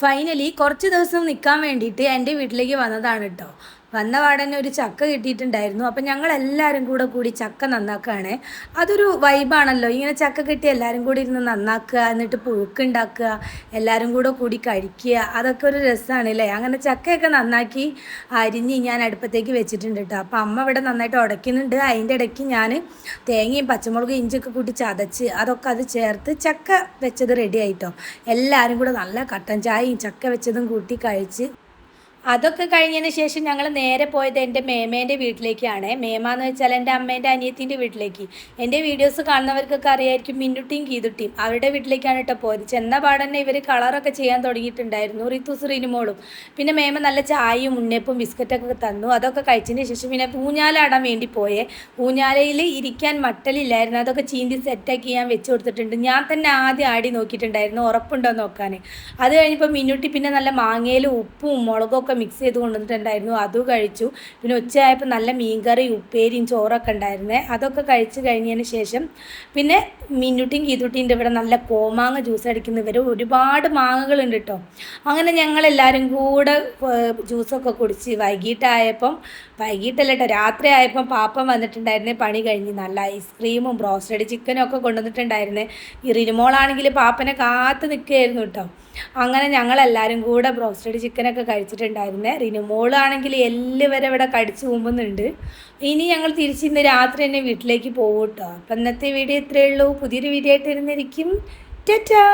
Finally കുറച്ച് ദിവസം നിൽക്കാൻ വേണ്ടിയിട്ട് എൻ്റെ വീട്ടിലേക്ക് വന്നതാണ് കേട്ടോ. വന്ന പാടന്നെ ഒരു ചക്ക കിട്ടിയിട്ടുണ്ടായിരുന്നു. അപ്പം ഞങ്ങളെല്ലാവരും കൂടി ചക്ക നന്നാക്കുകയാണ്. അതൊരു വൈബാണല്ലോ, ഇങ്ങനെ ചക്ക കിട്ടി എല്ലാവരും കൂടി ഇരുന്ന് നന്നാക്കുക, എന്നിട്ട് പുഴുക്കുണ്ടാക്കുക, എല്ലാവരും കൂടി കഴിക്കുക, അതൊക്കെ ഒരു രസമാണ് അല്ലേ. അങ്ങനെ ചക്കയൊക്കെ നന്നാക്കി അരിഞ്ഞ് ഞാൻ അടുപ്പത്തേക്ക് വെച്ചിട്ടുണ്ട് കേട്ടോ. അപ്പം അമ്മ ഇവിടെ നന്നായിട്ട് ഉടയ്ക്കുന്നുണ്ട്. അതിൻ്റെ ഇടയ്ക്ക് ഞാൻ തേങ്ങയും പച്ചമുളകും ഇഞ്ചിയൊക്കെ കൂട്ടി ചതച്ച് അതൊക്കെ അത് ചേർത്ത് ചക്ക വെച്ചത് റെഡി ആയിട്ടോ. എല്ലാവരും കൂടെ നല്ല കട്ടൻ ചായയും ചക്ക വെച്ചതും കൂട്ടി കഴിച്ച് അതൊക്കെ കഴിഞ്ഞതിന് ശേഷം ഞങ്ങൾ നേരെ പോയത് എൻ്റെ മേമേൻ്റെ വീട്ടിലേക്കാണ്. മേമ എന്ന് വെച്ചാൽ എൻ്റെ അമ്മേൻ്റെ അനിയത്തിൻ്റെ വീട്ടിലേക്ക്. എൻ്റെ വീഡിയോസ് കാണുന്നവർക്കൊക്കെ അറിയായിരിക്കും, മിന്നുട്ടിയും ഗീതുട്ടിയും അവരുടെ വീട്ടിലേക്കാണ് കേട്ടോ പോയത്. ചെന്ന പാടന്നെ ഇവർ കളറൊക്കെ ചെയ്യാൻ തുടങ്ങിയിട്ടുണ്ടായിരുന്നു, റിത്തുസ് റിനിമോളും. പിന്നെ മേമ നല്ല ചായയും ഉണ്ണിയപ്പവും ബിസ്ക്കറ്റൊക്കെ തന്നു. അതൊക്കെ കഴിച്ചതിന് ശേഷം പിന്നെ ഊഞ്ഞാലാടാൻ വേണ്ടി പോയേ. ഊഞ്ഞാലയിൽ ഇരിക്കാൻ മട്ടലില്ലായിരുന്നു, അതൊക്കെ ചീന്തി സെറ്റാക്കി ഞാൻ വെച്ച് കൊടുത്തിട്ടുണ്ട്. ഞാൻ തന്നെ ആദ്യം ആടി നോക്കിയിട്ടുണ്ടായിരുന്നു ഉറപ്പുണ്ടോ നോക്കാൻ. അത് കഴിഞ്ഞപ്പോൾ മിന്നുട്ടി പിന്നെ നല്ല മാങ്ങയിലും ഉപ്പും മുളകൊക്കെ മിക്സ് ചെയ്ത് കൊണ്ടുവന്നിട്ടുണ്ടായിരുന്നു, അതും കഴിച്ചു. പിന്നെ ഉച്ചയായപ്പോൾ നല്ല മീൻകറി ഉപ്പേരിയും ചോറൊക്കെ ഉണ്ടായിരുന്നേ. അതൊക്കെ കഴിച്ച് കഴിഞ്ഞതിന് ശേഷം പിന്നെ മിന്നുട്ടിയും ഗീതുട്ടിൻ്റെ ഇവിടെ നല്ല കോമാങ്ങ ജ്യൂസ് അടിക്കുന്നവർ ഒരുപാട് മാങ്ങകളുണ്ട് കേട്ടോ. അങ്ങനെ ഞങ്ങളെല്ലാവരും കൂടെ ജ്യൂസൊക്കെ കുടിച്ച് വൈകിട്ടല്ല കേട്ടോ, രാത്രി ആയപ്പം പാപ്പൻ വന്നിട്ടുണ്ടായിരുന്നേ. പണി കഴിഞ്ഞ് നല്ല ഐസ്ക്രീമും ബ്രോസ്റ്റഡ് ചിക്കനും ഒക്കെ കൊണ്ടുവന്നിട്ടുണ്ടായിരുന്നേ. ഈ റിനിമോളാണെങ്കിൽ പാപ്പനെ കാത്ത് നിൽക്കുകയായിരുന്നു കേട്ടോ. അങ്ങനെ ഞങ്ങളെല്ലാവരും കൂടെ ബ്രോസ്റ്റഡ് ചിക്കനൊക്കെ കഴിച്ചിട്ടുണ്ടായിരുന്നേ. റിനുമോളാണെങ്കിൽ എല്ലാവരും ഇവിടെ കടിച്ചു കൂമ്പുന്നുണ്ട്. ഇനി ഞങ്ങൾ തിരിച്ചിന്ന് രാത്രി തന്നെ വീട്ടിലേക്ക് പോകും കേട്ടോ. അപ്പം ഇന്നത്തെ വീഡിയോ ഇത്രയേ ഉള്ളൂ. പുതിയൊരു വീഡിയോ ആയിട്ട് ഇരുന്നിരിക്കും. ടാറ്റാ.